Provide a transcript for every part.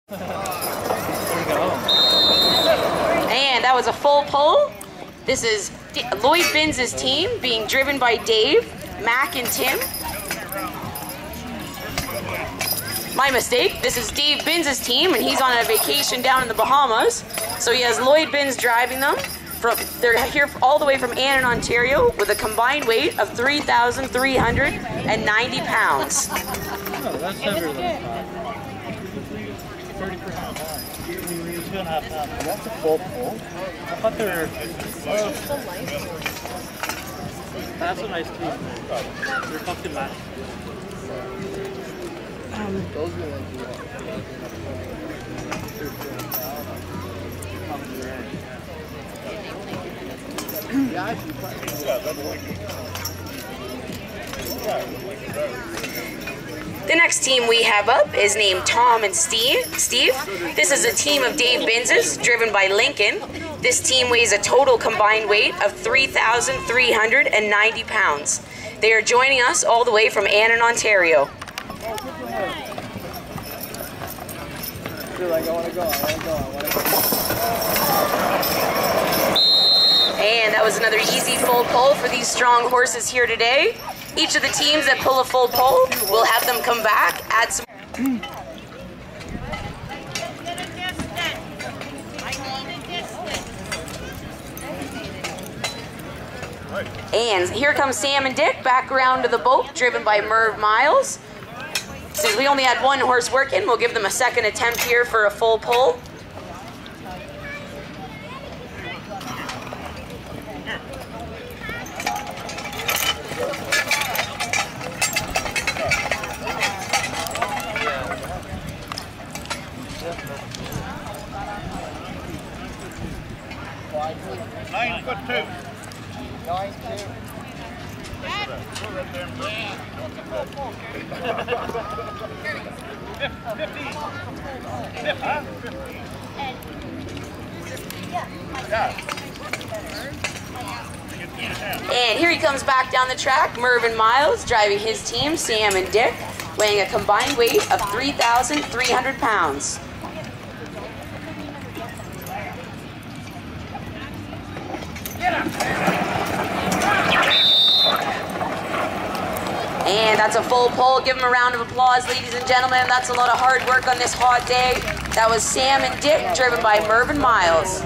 There we go. And that was a full pull. This is Lloyd Binns' team being driven by Dave, Mac, and Tim. My mistake. This is Dave Binns' team, and he's on a vacation down in the Bahamas. So he has Lloyd Binns driving them. They're here all the way from Annan, Ontario, with a combined weight of 3,390 pounds. Oh, that's heavier than 30%. 2.5 pounds. That's a full pull. I thought they were. That's a nice team. They're fucking nice. Those are like The next team we have up is named Tom and Steve. This is a team of Dave Binns' driven by Lincoln. This team weighs a total combined weight of 3,390 pounds. They are joining us all the way from Annan, Ontario. And that was another easy full pull for these strong horses here today. Each of the teams that pull a full pull, we'll have them come back, add some. And here comes Sam and Dick back around to the boat, driven by Merv Miles. Since we only had one horse working, we'll give them a second attempt here for a full pull. And here he comes back down the track, Mervyn Miles, driving his team, Sam and Dick, weighing a combined weight of 3,300 pounds. And that's a full pull. Give them a round of applause, ladies and gentlemen. That's a lot of hard work on this hot day. That was Sam and Dick, driven by Mervyn Miles.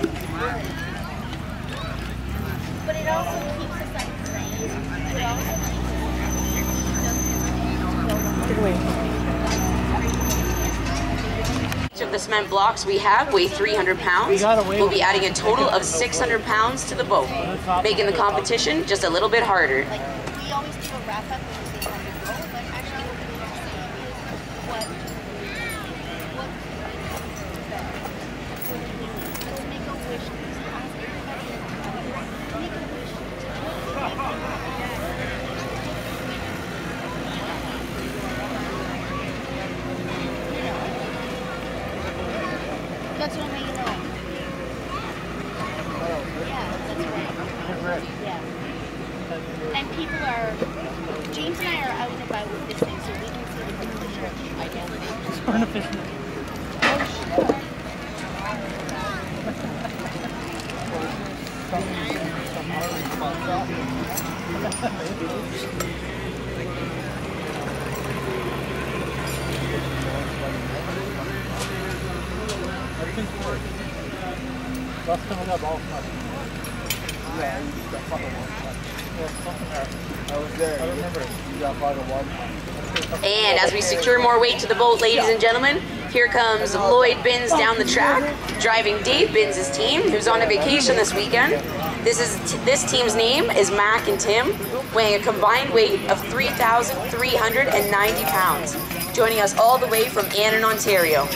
But it also keeps us on train. It also Each of the cement blocks we have weigh 300 pounds. We'll be adding a total of 600 pounds to the boat, making the competition just a little bit harder. we always do a wrap up when we say 100 goals, but actually what we want to say is what let's make a wish. Ask everybody in the make a wish. That's what I mean, yeah, that's right. Yeah. And people are, James and I are out and about with this thing, so we can see the picture identity. And as we secure more weight to the boat, ladies and gentlemen, here comes Lloyd Binns down the track, driving Dave Binns' team, who's on a vacation this weekend. This team's name is Mac and Tim, weighing a combined weight of 3,390 pounds, joining us all the way from Annan, Ontario.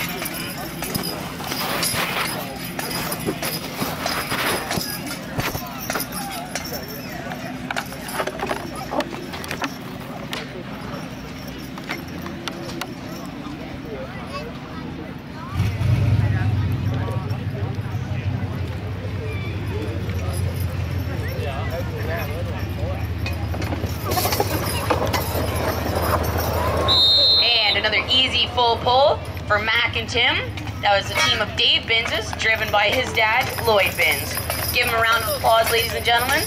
Another easy full pull for Mac and Tim. That was the team of Dave Binses, driven by his dad, Lloyd Binns. Give him a round of applause, ladies and gentlemen.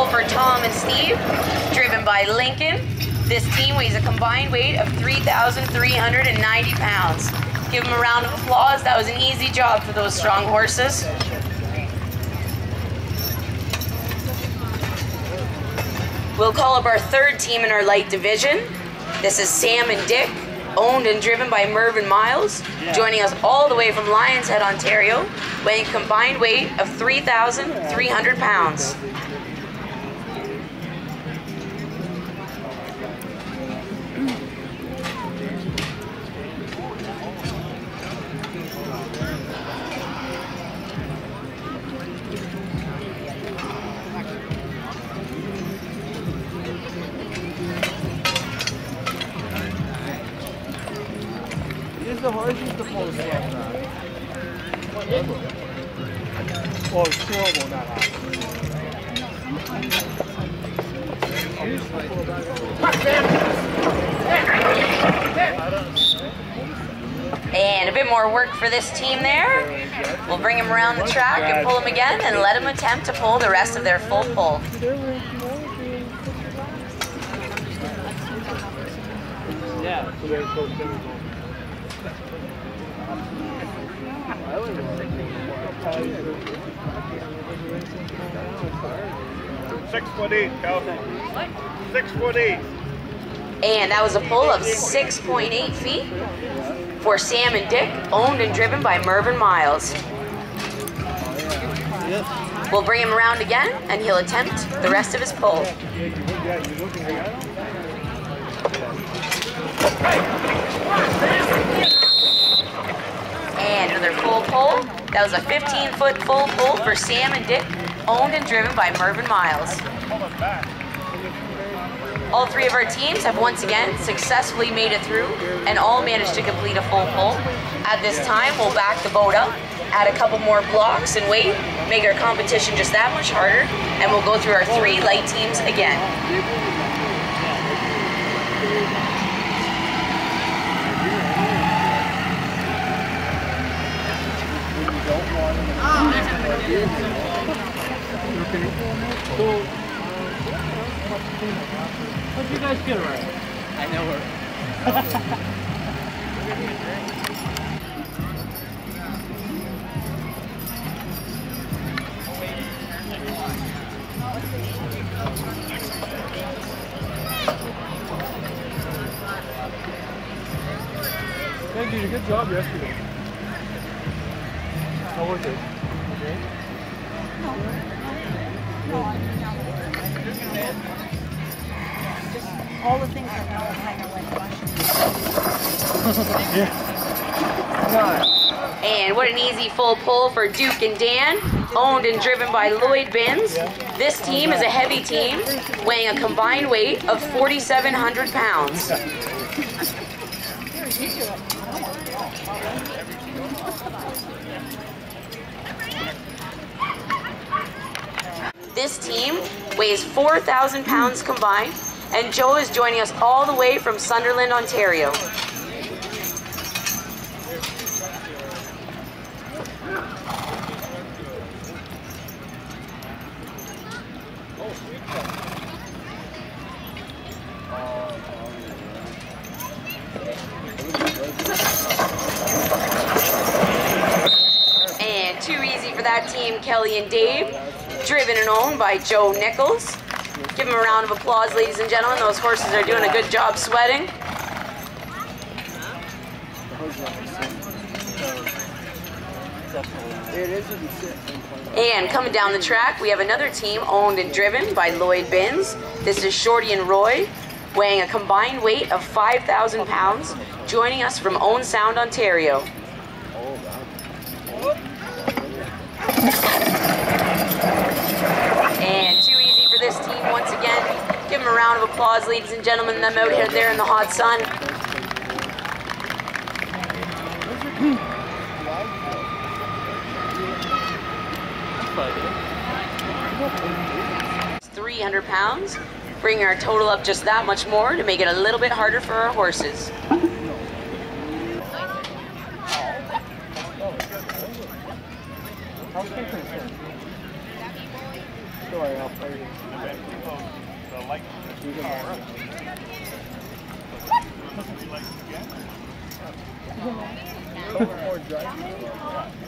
For Tom and Steve, driven by Lincoln. This team weighs a combined weight of 3,390 pounds. Give them a round of applause. That was an easy job for those strong horses. We'll call up our third team in our light division. This is Sam and Dick, owned and driven by Mervyn Miles, joining us all the way from Lions Head, Ontario, weighing a combined weight of 3,300 pounds. The horse is supposed to have that. Oh, it's horrible not And a bit more work for this team there. We'll bring him around the track and pull him again and let him attempt to pull the rest of their full pull. Yeah. 6'8", Calvin. 6'8". And that was a pull of 6.8 feet for Sam and Dick, owned and driven by Mervyn Miles. We'll bring him around again, and he'll attempt the rest of his pull. And another full pull. That was a 15-foot full pull for Sam and Dick, owned and driven by Mervyn Miles. All three of our teams have once again successfully made it through and all managed to complete a full pull. At this time, we'll back the boat up, add a couple more blocks and weight, make our competition just that much harder, and we'll go through our three light teams again. How'd you guys get around? I know her. You did a good job yesterday. How was it? Okay? All the things that now kind of like Yeah. And what an easy full pull for Duke and Dan, owned and driven by Lloyd Binns. This team is a heavy team, weighing a combined weight of 4,700 pounds. This team weighs 4,000 pounds combined, and Joe is joining us all the way from Sunderland, Ontario. And too easy for that team, Kelly and Dave, driven and owned by Joe Nichols. Give them a round of applause, ladies and gentlemen. Those horses are doing a good job sweating. And coming down the track, we have another team owned and driven by Lloyd Binns. This is Shorty and Roy, weighing a combined weight of 5,000 pounds, joining us from Owen Sound, Ontario. And too easy for this team once again. Give them a round of applause, ladies and gentlemen, them out here there in the hot sun. It's 300 pounds, bringing our total up just that much more to make it a little bit harder for our horses.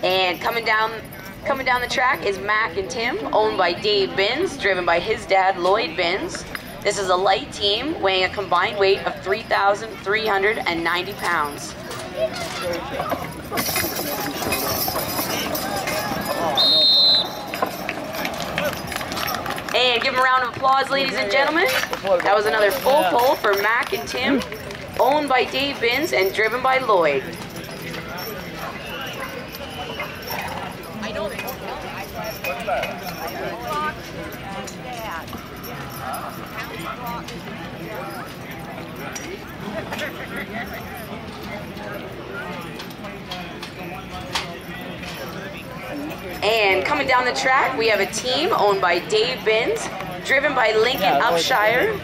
And coming down the track is Mac and Tim, owned by Dave Binns, driven by his dad, Lloyd Binns. This is a light team weighing a combined weight of 3,390 pounds. And give them a round of applause, ladies and gentlemen. That was another full pull for Mac and Tim, owned by Dave Binns and driven by Lloyd. And coming down the track, we have a team owned by Dave Binns, driven by Lincoln Upshire.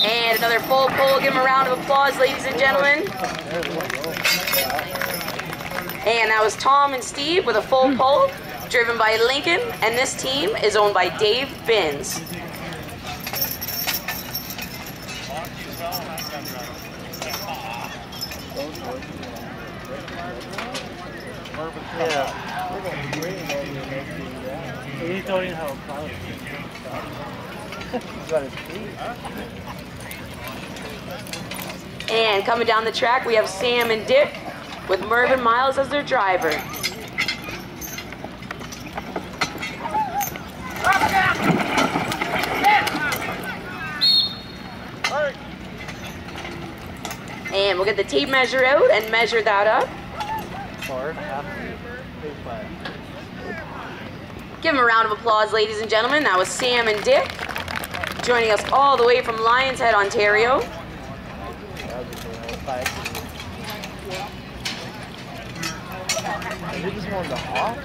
And another full pull. Give them a round of applause, ladies and gentlemen. And that was Tom and Steve with a full pull, driven by Lincoln, and this team is owned by Dave Binns. He's telling how proud he's got his feet. And coming down the track, we have Sam and Dick with Mervyn Miles as their driver. And we'll get the tape measure out and measure that up. Give them a round of applause, ladies and gentlemen. That was Sam and Dick, joining us all the way from Lions Head, Ontario. Is it just one the off?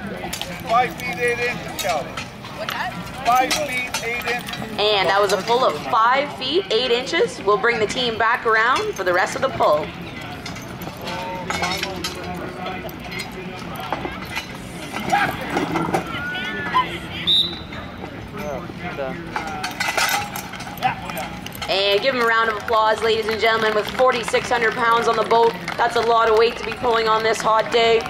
5 feet 8 inches, Calvin. What's that? 5 feet 8 inches. And that was a pull of 5 feet 8 inches. We'll bring the team back around for the rest of the pull. And give them a round of applause, ladies and gentlemen, with 4,600 pounds on the boat. That's a lot of weight to be pulling on this hot day.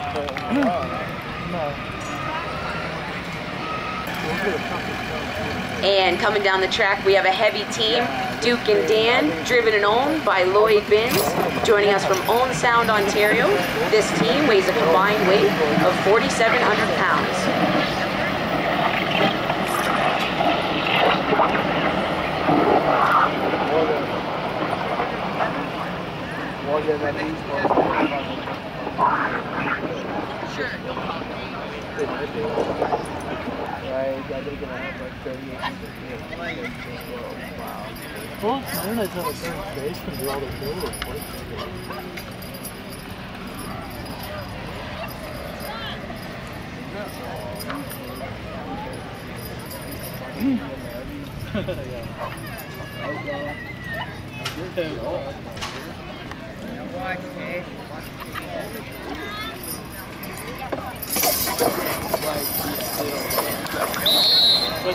And coming down the track, we have a heavy team, Duke and Dan, driven and owned by Lloyd Binns, joining us from Owen Sound, Ontario. This team weighs a combined weight of 4,700 pounds. Sure, no problem. Well, Canada's on a certain space can do all the field reports.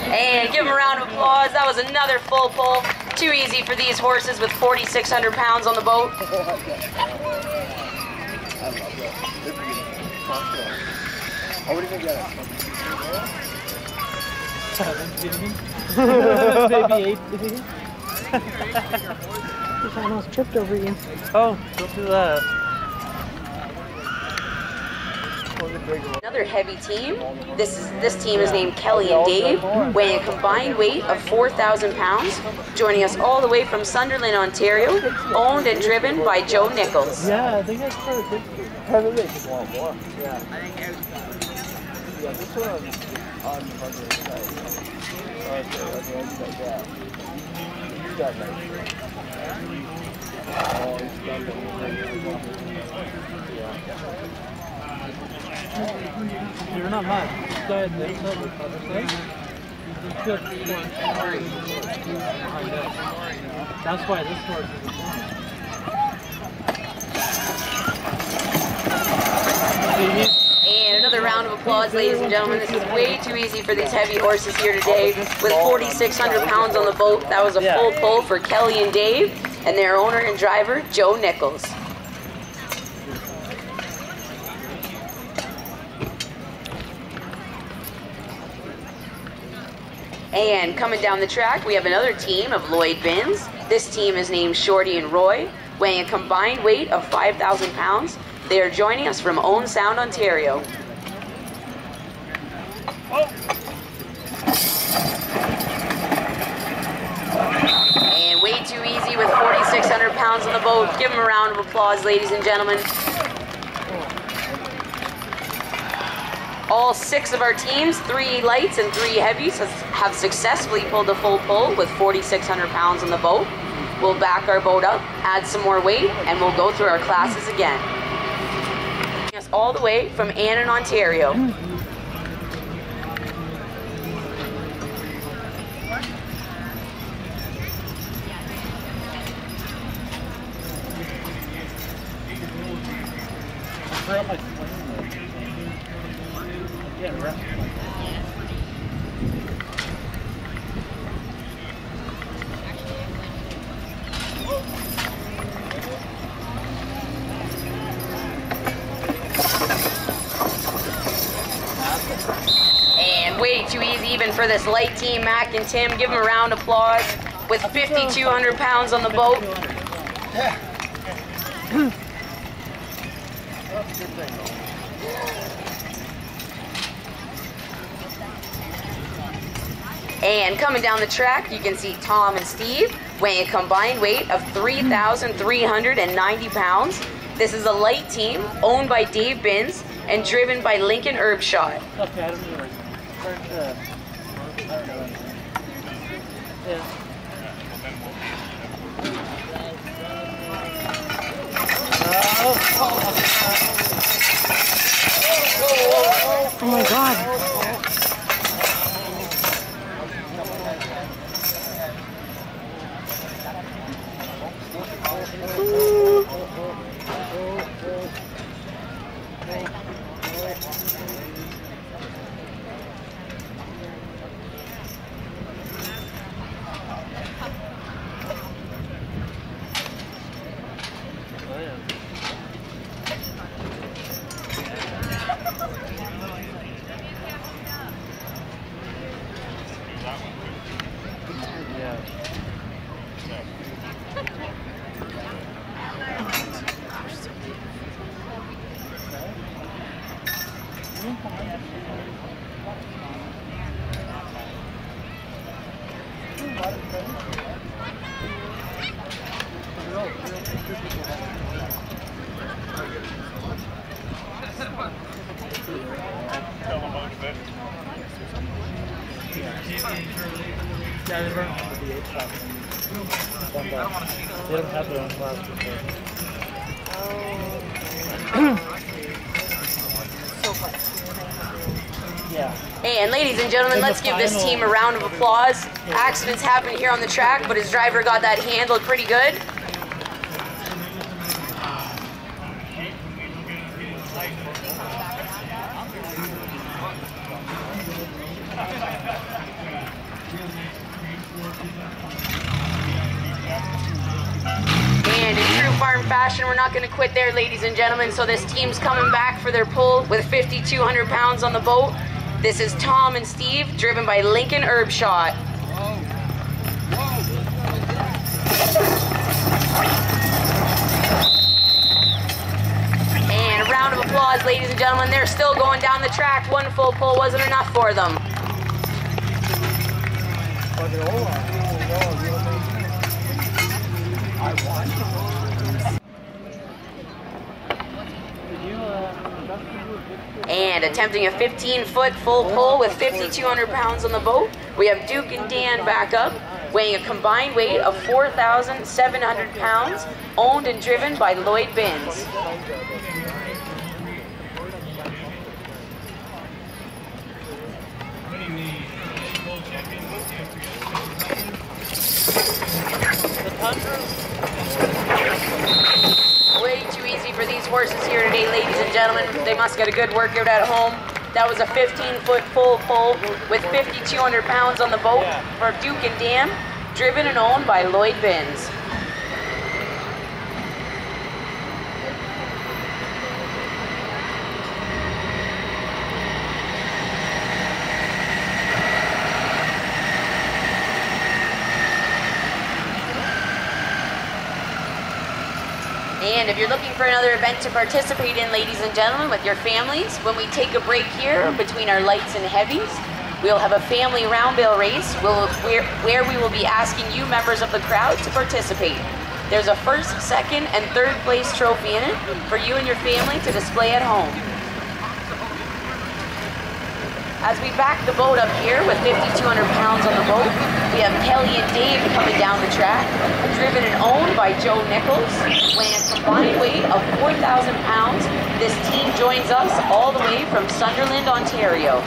And give them a round of applause. That was another full pull. Too easy for these horses with 4,600 pounds on the boat. What do you think that is? 7, maybe 8. Just almost tripped over you. Oh, don't do that. Another heavy team. This team is named Kelly and Dave, weighing a combined weight of 4,000 pounds, joining us all the way from Sunderland, Ontario, owned and driven by Joe Nichols. Yeah, I think that's part of it. Maybe they just want more. Yeah. Yeah, this one on the other side. Okay, on the other side, yeah. He's got nice. Oh, he's got You're not much. Go ahead and mix up with other things. It's good. That's why this horse is important. And another round of applause, ladies and gentlemen. This is way too easy for these heavy horses here today. With 4,600 pounds on the boat, that was a full pull for Kelly and Dave and their owner and driver, Joe Nichols. And coming down the track, we have another team of Lloyd Binns. This team is named Shorty and Roy, weighing a combined weight of 5,000 pounds. They are joining us from Owen Sound, Ontario. And way too easy with 4,600 pounds on the boat. Give them a round of applause, ladies and gentlemen. All 6 of our teams, 3 lights and 3 heavies, have successfully pulled a full pull with 4,600 pounds on the boat. We'll back our boat up, add some more weight, and we'll go through our classes again. All the way from Annan, Ontario. And way too easy even for this light team, Mac and Tim. Give them a round of applause with 5,200 pounds on the boat. And coming down the track, you can see Tom and Steve weighing a combined weight of 3,390 pounds. This is a light team owned by Dave Binns and driven by Lincoln Herbshot. Okay, I don't know. Oh my God. Yeah, they run from the V8 shop. They don't have their own class before. Yeah. And ladies and gentlemen, let's give this team a round of applause. Accidents happen here on the track, but his driver got that handled pretty good. And in true farm fashion, we're not going to quit there, ladies and gentlemen. So this team's coming back for their pull with 5,200 pounds on the boat. This is Tom and Steve, driven by Lincoln Herbshot. gentlemen, they're still going down the track. One full pull wasn't enough for them. And attempting a 15-foot full pull with 5,200 pounds on the boat, we have Duke and Dan back up, weighing a combined weight of 4,700 pounds, owned and driven by Lloyd Binns. Way too easy for these horses here today, ladies and gentlemen. They must get a good workout at home. That was a 15-foot full pull with 5,200 pounds on the boat for Duke and Dan, driven and owned by Lloyd Binns. And if you're looking for another event to participate in, ladies and gentlemen, with your families, when we take a break here between our lights and heavies, we'll have a family round bale race where we will be asking you, members of the crowd, to participate. There's a first, second, and third place trophy in it for you and your family to display at home. As we back the boat up here with 5,200 pounds on the boat, we have Kelly and Dave coming down the track, driven and owned by Joe Nichols, weighing a combined weight of 4,000 pounds. This team joins us all the way from Sunderland, Ontario.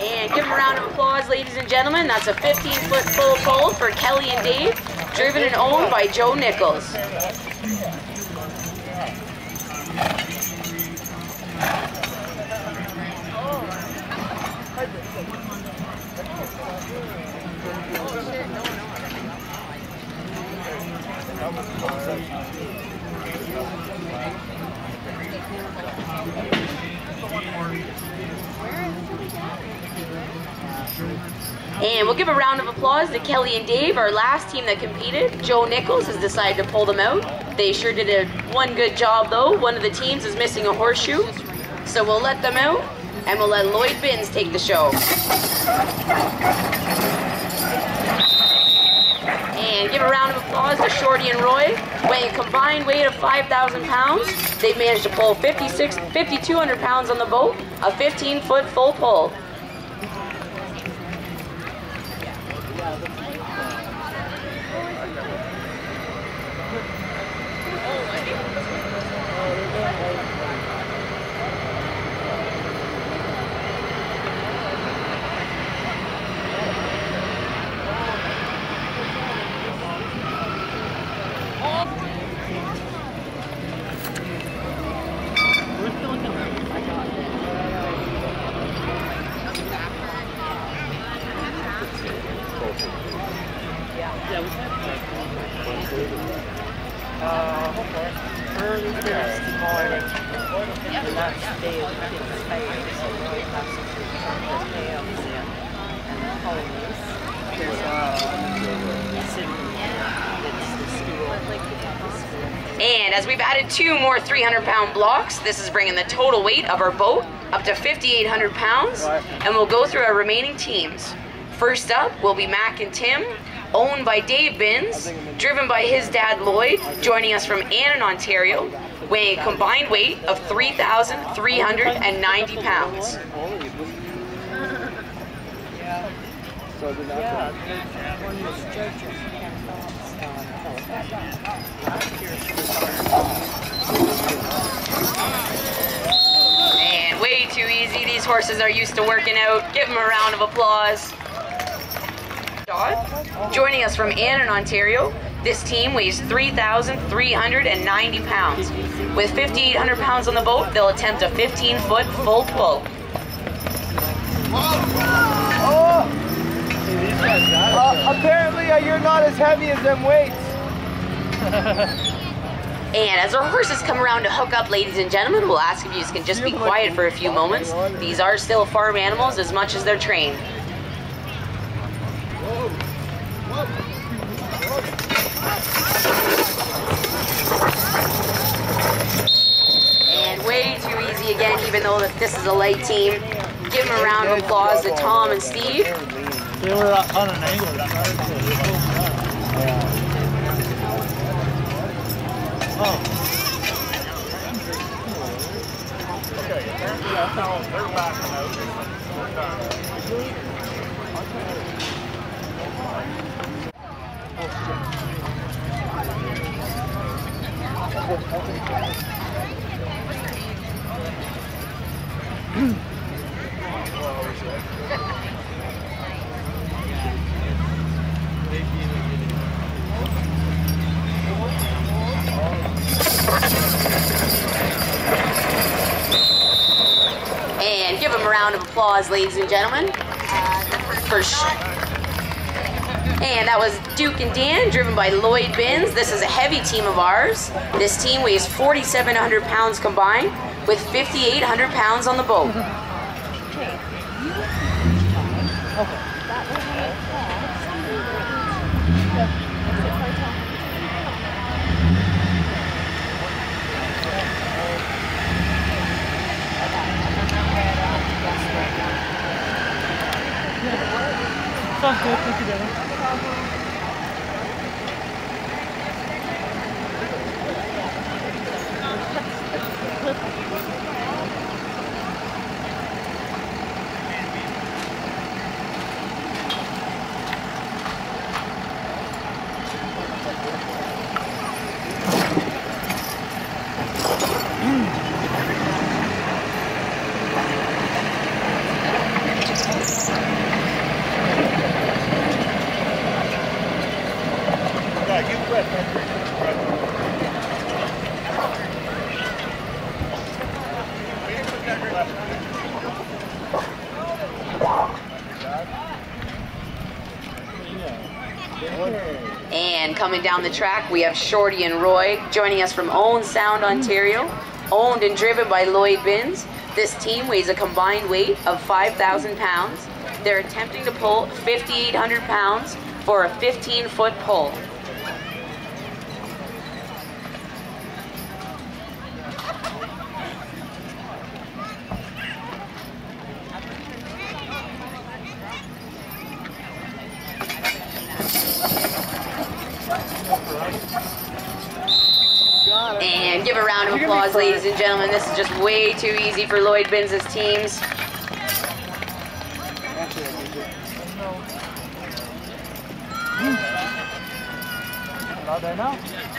And give them a round of applause, ladies and gentlemen. That's a 15-foot full pull for Kelly and Dave, driven and owned by Joe Nichols. And we'll give a round of applause to Kelly and Dave, our last team that competed. Joe Nichols has decided to pull them out. They sure did one good job though. One of the teams is missing a horseshoe. So we'll let them out and we'll let Lloyd Binns take the show. And give a round of applause to Shorty and Roy, weighing a combined weight of 5,000 pounds. They've managed to pull 5,200 pounds on the boat, a 15-foot full pull. And as we've added 2 more 300-pound blocks, this is bringing the total weight of our boat up to 5,800 pounds, and we'll go through our remaining teams. First up will be Mac and Tim, owned by Dave Binns, driven by his dad Lloyd, joining us from Annan, Ontario, weighing a combined weight of 3,390 pounds. So they're not And way too easy. These horses are used to working out. Give them a round of applause. Joining us from Annan, Ontario, this team weighs 3,390 pounds. With 5,800 pounds on the boat, they'll attempt a 15-foot full pull. Apparently, you're not as heavy as them weights. And as our horses come around to hook up, ladies and gentlemen, we'll ask if you can just be quiet for a few moments. These are still farm animals as much as they're trained. And way too easy again, even though this is a light team. Give them a round of applause to Tom and Steve. They were on an angle. Okay, apparently that's how they're backing out. They're done. And give them a round of applause, ladies and gentlemen. And that was Duke and Dan, driven by Lloyd Binns. This is a heavy team of ours. This team weighs 4,700 pounds combined, with 5,800 pounds on the boat. Sounds good. Thank you, Devin. And coming down the track, we have Shorty and Roy joining us from Owen Sound, Ontario. Owned and driven by Lloyd Binns. This team weighs a combined weight of 5,000 pounds. They're attempting to pull 5,800 pounds for a 15-foot pull. And give a round of applause, ladies and gentlemen. This is just way too easy for Lloyd Binns' teams.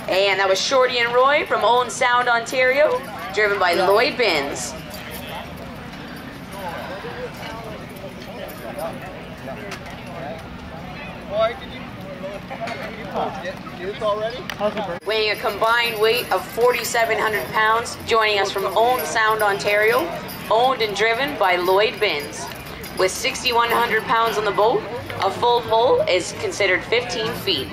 And that was Shorty and Roy from Owen Sound, Ontario, driven by Lloyd Binns. Weighing a combined weight of 4,700 pounds, joining us from Owen Sound, Ontario, owned and driven by Lloyd Binns. With 6,100 pounds on the boat, a full pull is considered 15 feet.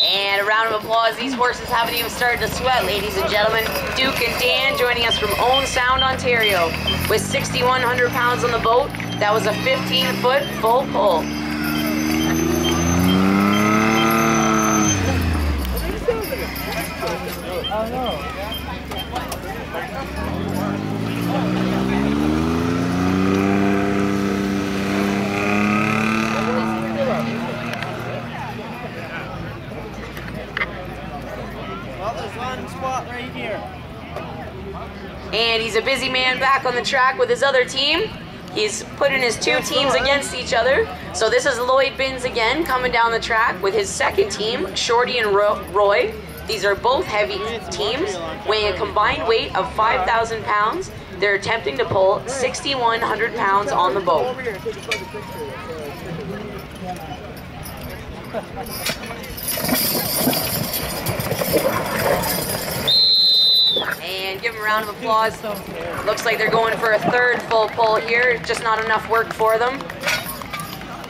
And a round of applause. These horses haven't even started to sweat, ladies and gentlemen. Duke and Dan joining us from Owen Sound, Ontario. With 6,100 pounds on the boat, that was a 15-foot full pull. Oh no. Spotless landing spot right here. And he's a busy man back on the track with his other team. He's putting his two teams against each other. So this is Lloyd Binns again coming down the track with his second team, Shorty and Roy. These are both heavy teams, weighing a combined weight of 5,000 pounds. They're attempting to pull 6,100 pounds on the boat. And give them a round of applause. Looks like they're going for a third full pull here. Just not enough work for them.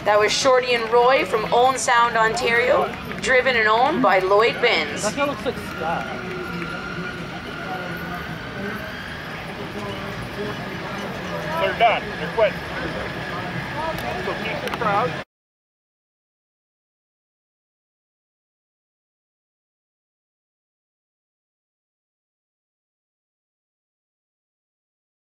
That was Shorty and Roy from Owen Sound, Ontario, driven and owned by Lloyd Binns. That guy looks like Scott. They're done. They're quit. So keep the crowd.